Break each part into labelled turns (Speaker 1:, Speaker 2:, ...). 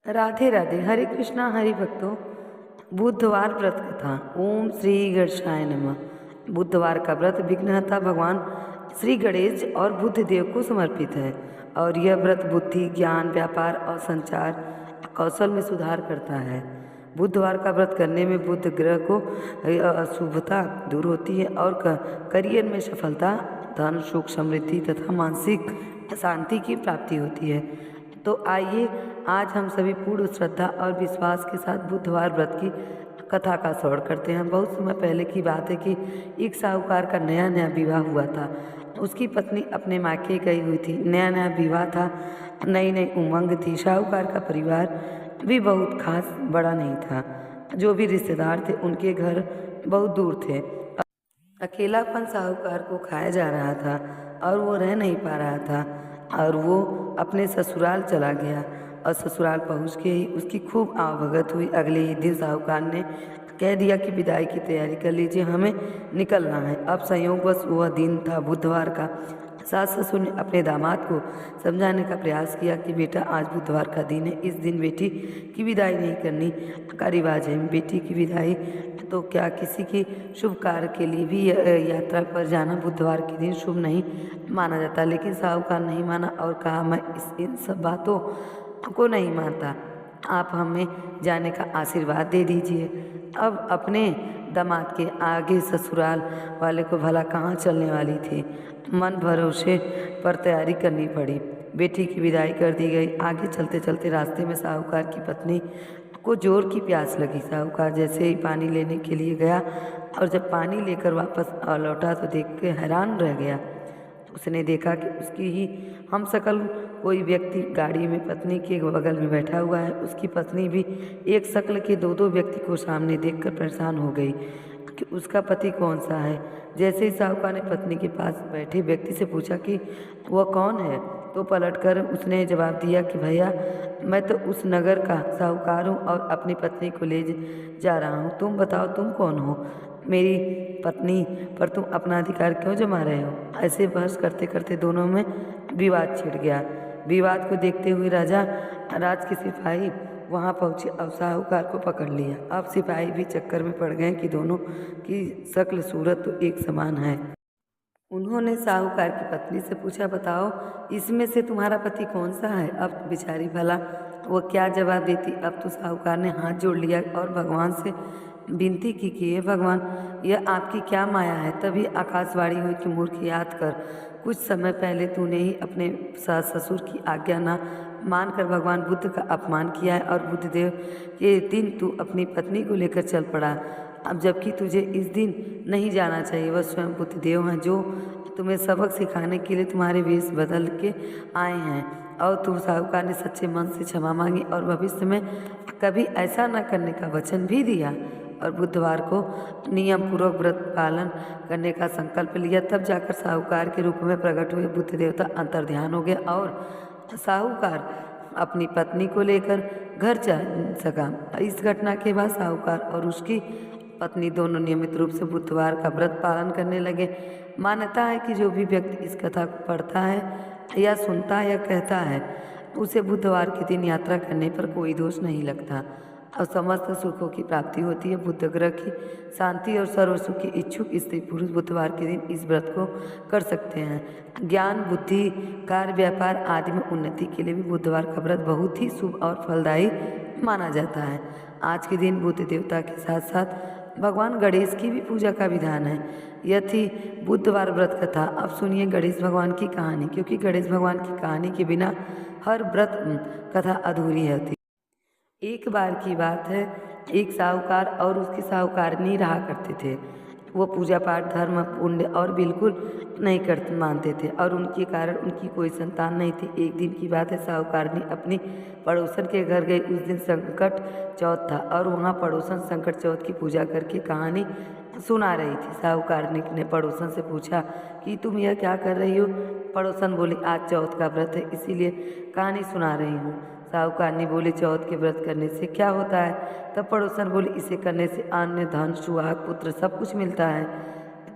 Speaker 1: राधे राधे। हरे कृष्णा हरि भक्तों। बुधवार व्रत कथा। ओम श्री गणेशाय नमः। बुधवार का व्रत विघ्नहर्ता भगवान श्री गणेश और बुद्ध देव को समर्पित है और यह व्रत बुद्धि, ज्ञान, व्यापार और संचार कौशल में सुधार करता है। बुधवार का व्रत करने में बुध ग्रह को अशुभता दूर होती है और करियर में सफलता, धन, सुख, समृद्धि तथा मानसिक शांति की प्राप्ति होती है। तो आइए आज हम सभी पूर्ण श्रद्धा और विश्वास के साथ बुधवार व्रत की कथा का श्रवण करते हैं। बहुत समय पहले की बात है कि एक साहूकार का नया नया विवाह हुआ था। उसकी पत्नी अपने मायके गई हुई थी। नया नया विवाह था, नई नई उमंग थी। साहूकार का परिवार भी बहुत खास बड़ा नहीं था। जो भी रिश्तेदार थे उनके घर बहुत दूर थे। अकेलापन साहूकार को खाया जा रहा था और वो रह नहीं पा रहा था और वो अपने ससुराल चला गया और ससुराल पहुंच के ही उसकी खूब आवभगत हुई। अगले ही दिन साहूकार ने कह दिया कि विदाई की तैयारी कर लीजिए, हमें निकलना है। अब संयोगवश वह दिन था बुधवार का। सास ससुर ने अपने दामाद को समझाने का प्रयास किया कि बेटा आज बुधवार का दिन है, इस दिन बेटी की विदाई नहीं करनी का रिवाज है। बेटी की विदाई तो क्या किसी की शुभ कार्य के लिए भी यात्रा पर जाना बुधवार के दिन शुभ नहीं माना जाता। लेकिन साहूकार नहीं माना और कहा मैं इन सब बातों को नहीं मानता, आप हमें जाने का आशीर्वाद दे दीजिए। अब अपने दामाद के आगे ससुराल वाले को भला कहाँ चलने वाली थी। मन भरोसे पर तैयारी करनी पड़ी। बेटी की विदाई कर दी गई। आगे चलते चलते रास्ते में साहूकार की पत्नी को जोर की प्यास लगी। साहूकार जैसे ही पानी लेने के लिए गया और जब पानी लेकर वापस लौटा तो देख के हैरान रह गया। उसने देखा कि उसकी ही हम शकल कोई व्यक्ति गाड़ी में पत्नी के बगल में बैठा हुआ है। उसकी पत्नी भी एक शक्ल के दो दो व्यक्ति को सामने देखकर परेशान हो गई कि उसका पति कौन सा है। जैसे ही साहूकार ने पत्नी के पास बैठे व्यक्ति से पूछा कि वह कौन है, तो पलटकर उसने जवाब दिया कि भैया मैं तो उस नगर का साहूकार हूँ और अपनी पत्नी को ले जा रहा हूँ। तुम बताओ तुम कौन हो, मेरी पत्नी पर तुम अपना अधिकार क्यों जमा रहे हो। ऐसे बहस करते करते दोनों में विवाद छिड़ गया। विवाद को देखते हुए राज के सिपाही वहां पहुंचे और साहूकार को पकड़ लिया। अब सिपाही भी चक्कर में पड़ गए कि दोनों की शक्ल सूरत तो एक समान है। उन्होंने साहूकार की पत्नी से पूछा, बताओ इसमें से तुम्हारा पति कौन सा है। अब बेचारी भला वो क्या जवाब देती। अब तो साहूकार ने हाथ जोड़ लिया और भगवान से विनती की कि हे भगवान, यह आपकी क्या माया है। तभी आकाशवाणी हुई कि मूर्ख याद कर, कुछ समय पहले तूने ही अपने सास ससुर की आज्ञा न मानकर भगवान बुद्ध का अपमान किया है और बुद्धदेव के दिन तू अपनी पत्नी को लेकर चल पड़ा। अब जबकि तुझे इस दिन नहीं जाना चाहिए। वह स्वयं बुद्धदेव हैं जो तुम्हें सबक सिखाने के लिए तुम्हारे वेश बदल के आए हैं। और तू साहूकार ने सच्चे मन से क्षमा मांगी और भविष्य में कभी ऐसा न करने का वचन भी दिया और बुधवार को नियम पूर्वक व्रत पालन करने का संकल्प लिया। तब जाकर साहूकार के रूप में प्रकट हुए बुद्ध देवता अंतर्ध्यान हो गया और साहूकार अपनी पत्नी को लेकर घर जा सका। इस घटना के बाद साहूकार और उसकी पत्नी दोनों नियमित रूप से बुधवार का व्रत पालन करने लगे। मान्यता है कि जो भी व्यक्ति इस कथा को पढ़ता है या सुनता है या कहता है उसे बुधवार के दिन यात्रा करने पर कोई दोष नहीं लगता और समस्त सुखों की प्राप्ति होती है। बुध ग्रह की शांति और सर्व सुख की इच्छुक स्त्री पुरुष बुधवार के दिन इस व्रत को कर सकते हैं। ज्ञान, बुद्धि, कार्य, व्यापार आदि में उन्नति के लिए भी बुधवार का व्रत बहुत ही शुभ और फलदायी माना जाता है। आज के दिन बुद्ध देवता के साथ साथ भगवान गणेश की भी पूजा का विधान है। यह थी बुधवार व्रत कथा। अब सुनिए गणेश भगवान की कहानी, क्योंकि गणेश भगवान की कहानी के बिना हर व्रत कथा अधूरी होती। एक बार की बात है, एक साहूकार और उसकी साहूकारनी रहा करते थे। वो पूजा पाठ, धर्म, पुण्य और बिल्कुल नहीं करते मानते थे और उनके कारण उनकी कोई संतान नहीं थी। एक दिन की बात है, साहूकारनी अपनी पड़ोसन के घर गई। उस दिन संकट चौथ था और वहाँ पड़ोसन संकट चौथ की पूजा करके कहानी सुना रही थी। साहूकारनी ने पड़ोसन से पूछा कि तुम यह क्या कर रही हो। पड़ोसन बोली, आज चौथ का व्रत है इसीलिए कहानी सुना रही हूँ। साहूकारनी बोली, चौथ के व्रत करने से क्या होता है। तब पड़ोसन बोली, इसे करने से अन्न, धन, सुहाग, पुत्र सब कुछ मिलता है।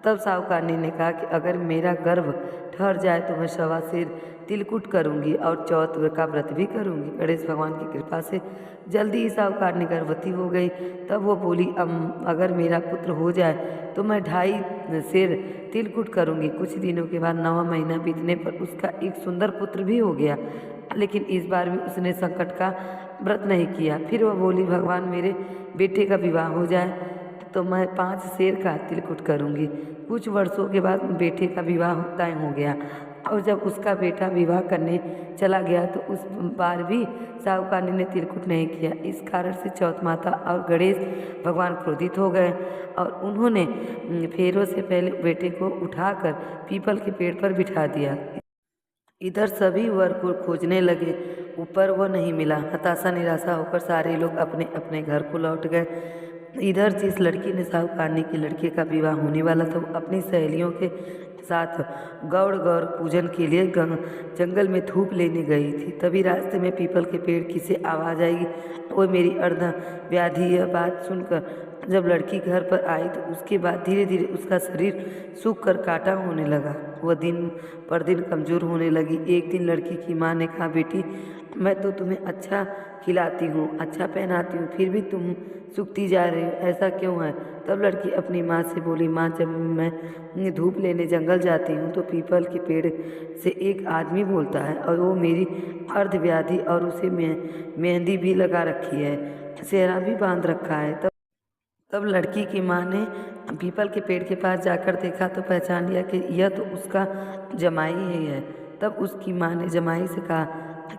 Speaker 1: तब साहूकारनी ने कहा कि अगर मेरा गर्भ ठहर जाए तो मैं 1.25 सिर तिलकुट करूँगी और चौथ का व्रत भी करूँगी। गणेश भगवान की कृपा से जल्दी ही साहूकारनी गर्भवती हो गई। तब वो बोली अगर मेरा पुत्र हो जाए तो मैं 2.5 सेर तिलकुट करूँगी। कुछ दिनों के बाद 9वां महीना बीतने पर उसका एक सुंदर पुत्र भी हो गया, लेकिन इस बार भी उसने संकट का व्रत नहीं किया। फिर वह बोली भगवान मेरे बेटे का विवाह हो जाए तो मैं 5 सेर का तिलकुट करूँगी। कुछ वर्षों के बाद बेटे का विवाह तय हो गया और जब उसका बेटा विवाह करने चला गया तो उस बार भी साहूकारनी ने तिलकुट नहीं किया। इस कारण से चौथ माता और गणेश भगवान क्रोधित हो गए और उन्होंने फेरों से पहले बेटे को उठाकर पीपल के पेड़ पर बिठा दिया। इधर सभी वर को खोजने लगे, ऊपर वो नहीं मिला। हताशा निराशा होकर सारे लोग अपने अपने घर को लौट गए। इधर जिस लड़की ने साहूकारनी के लड़के का विवाह होने वाला था वो अपनी सहेलियों के साथ गौड़ पूजन के लिए जंगल में धूप लेने गई थी। तभी रास्ते में पीपल के पेड़ की से आवाज़ आई, वो मेरी अर्ध व्याधि। यह बात सुनकर जब लड़की घर पर आई तो उसके बाद धीरे धीरे उसका शरीर सूख कर काटा होने लगा। वह दिन पर दिन कमज़ोर होने लगी। एक दिन लड़की की माँ ने कहा, बेटी मैं तो तुम्हें अच्छा खिलाती हूँ, अच्छा पहनाती हूँ, फिर भी तुम सूखती जा रही हो, ऐसा क्यों है? तब लड़की अपनी माँ से बोली, माँ जब मैं धूप लेने जंगल जाती हूँ तो पीपल के पेड़ से एक आदमी बोलता है और वो मेरी अर्धव्याधि और उसे मेहंदी भी लगा रखी है, सेहरा भी बांध रखा है। तब लड़की की माँ ने पीपल के पेड़ के पास जाकर देखा तो पहचान लिया कि यह तो उसका जमाई ही है। तब उसकी माँ ने जमाई से कहा,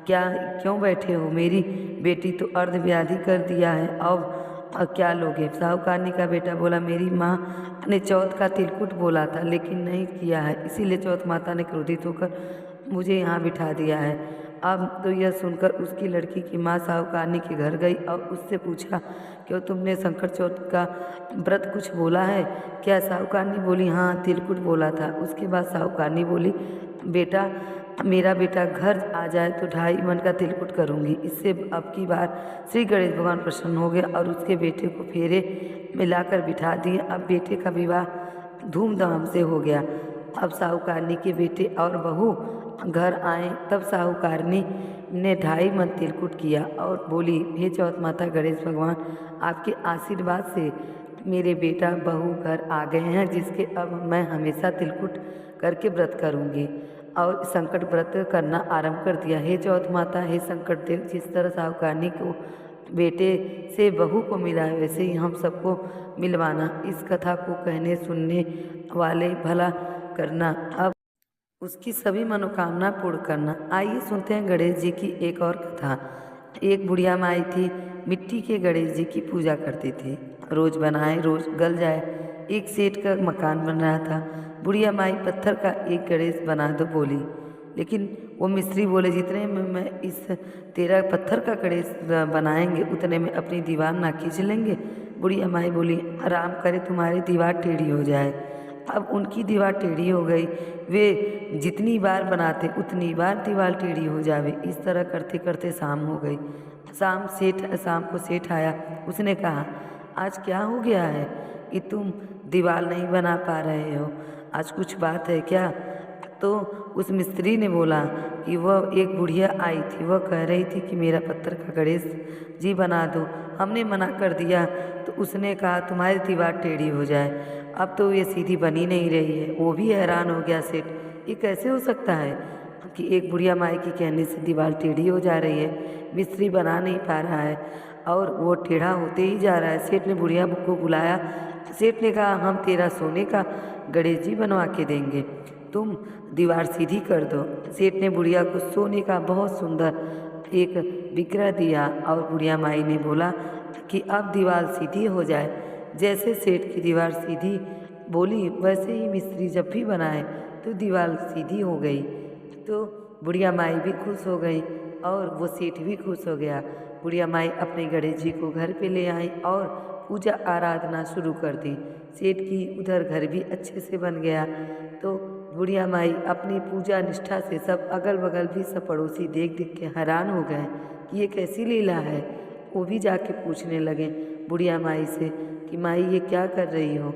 Speaker 1: क्या क्यों बैठे हो? मेरी बेटी तो अर्धव्याधि कर दिया है, अब क्या लोगे? साहूकारनी का बेटा बोला, मेरी माँ ने चौथ का तिलकुट बोला था लेकिन नहीं किया है, इसीलिए चौथ माता ने क्रोधित होकर मुझे यहाँ बिठा दिया है। अब तो यह सुनकर उसकी लड़की की माँ साहूकारनी के घर गई और उससे पूछा, क्यों तुमने संकट चौथ का व्रत कुछ बोला है क्या? साहूकारनी बोली, हाँ तिलकुट बोला था। उसके बाद साहूकारनी बोली, बेटा मेरा बेटा घर आ जाए तो 2.5 मन का तिलकुट करूँगी। इससे अब की बार श्री गणेश भगवान प्रसन्न हो गए और उसके बेटे को फेरे मिलाकर बिठा दिए। अब बेटे का विवाह धूमधाम से हो गया। अब साहूकारनी के बेटे और बहू घर आए तब साहूकारनी ने 2.5 मन तिलकुट किया और बोली, हे चौथ माता गणेश भगवान, आपके आशीर्वाद से मेरे बेटा बहू घर आ गए हैं, जिसके अब मैं हमेशा तिलकुट करके व्रत करूँगी और संकट व्रत करना आरंभ कर दिया। हे चौथ माता, हे संकट देव, जिस तरह साहूकारनी को बेटे से बहू को मिला है वैसे ही हम सबको मिलवाना। इस कथा को कहने सुनने वाले भला करना, अब उसकी सभी मनोकामना पूर्ण करना। आइए सुनते हैं गणेश जी की एक और कथा। एक बुढ़िया माई थी, मिट्टी के गणेश जी की पूजा करती थी। रोज बनाए रोज गल जाए। एक सेठ का मकान बन रहा था। बुढ़िया माई पत्थर का एक गणेश बना दो बोली, लेकिन वो मिस्त्री बोले, जितने में मैं इस तेरा पत्थर का गणेश बनाएंगे उतने में अपनी दीवार ना खींच लेंगे। बुढ़िया माई बोली, आराम करे तुम्हारी दीवार टेढ़ी हो जाए। अब उनकी दीवार टेढ़ी हो गई। वे जितनी बार बनाते उतनी बार दीवार टेढ़ी हो जावे। इस तरह करते करते शाम हो गई। शाम को सेठ आया। उसने कहा, आज क्या हो गया है कि तुम दीवार नहीं बना पा रहे हो? आज कुछ बात है क्या? तो उस मिस्त्री ने बोला कि वह एक बुढ़िया आई थी, वह कह रही थी कि मेरा पत्थर का गणेश जी बना दो। हमने मना कर दिया तो उसने कहा तुम्हारी दीवार टेढ़ी हो जाए। अब तो ये सीधी बनी नहीं रही है। वो भी हैरान हो गया सेठ, ये कैसे हो सकता है कि एक बुढ़िया माई की कहने से दीवार टेढ़ी हो जा रही है? मिस्त्री बना नहीं पा रहा है और वो टेढ़ा होते ही जा रहा है। सेठ ने बुढ़िया को बुलाया। सेठ ने कहा, हम तेरा सोने का गणेश जी बनवा के देंगे, तुम दीवार सीधी कर दो। सेठ ने बुढ़िया को सोने का बहुत सुंदर एक विग्रह दिया और बुढ़िया माई ने बोला कि अब दीवार सीधी हो जाए। जैसे सेठ की दीवार सीधी बोली वैसे ही मिस्त्री जब भी बनाए तो दीवार सीधी हो गई। तो बुढ़िया माई भी खुश हो गई और वो सेठ भी खुश हो गया। बुढ़िया माई अपने गणेश जी को घर पे ले आई और पूजा आराधना शुरू कर दी। सेठ की उधर घर भी अच्छे से बन गया। तो बुढ़िया माई अपनी पूजा निष्ठा से सब अगल बगल भी सब पड़ोसी देख देख के हैरान हो गए कि ये कैसी लीला है। वो भी जाके पूछने लगे बुढ़िया माई से कि माई ये क्या कर रही हो?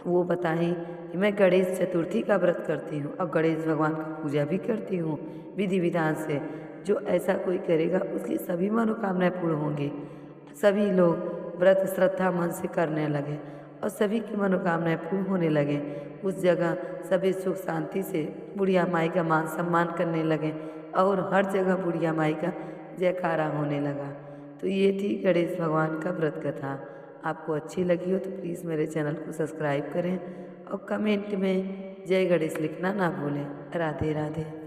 Speaker 1: वो बताई कि मैं गणेश चतुर्थी का व्रत करती हूँ और गणेश भगवान का पूजा भी करती हूँ विधि विधान से। जो ऐसा कोई करेगा उसकी सभी मनोकामनाएं पूर्ण होंगी। सभी लोग व्रत श्रद्धा मन से करने लगे और सभी की मनोकामनाएं पूर्ण होने लगे। उस जगह सभी सुख शांति से बुढ़िया माई का मान सम्मान करने लगे और हर जगह बुढ़िया माई का जयकारा होने लगा। तो ये थी गणेश भगवान का व्रत कथा। आपको अच्छी लगी हो तो प्लीज़ मेरे चैनल को सब्सक्राइब करें और कमेंट में जय गणेश लिखना ना भूलें। राधे राधे।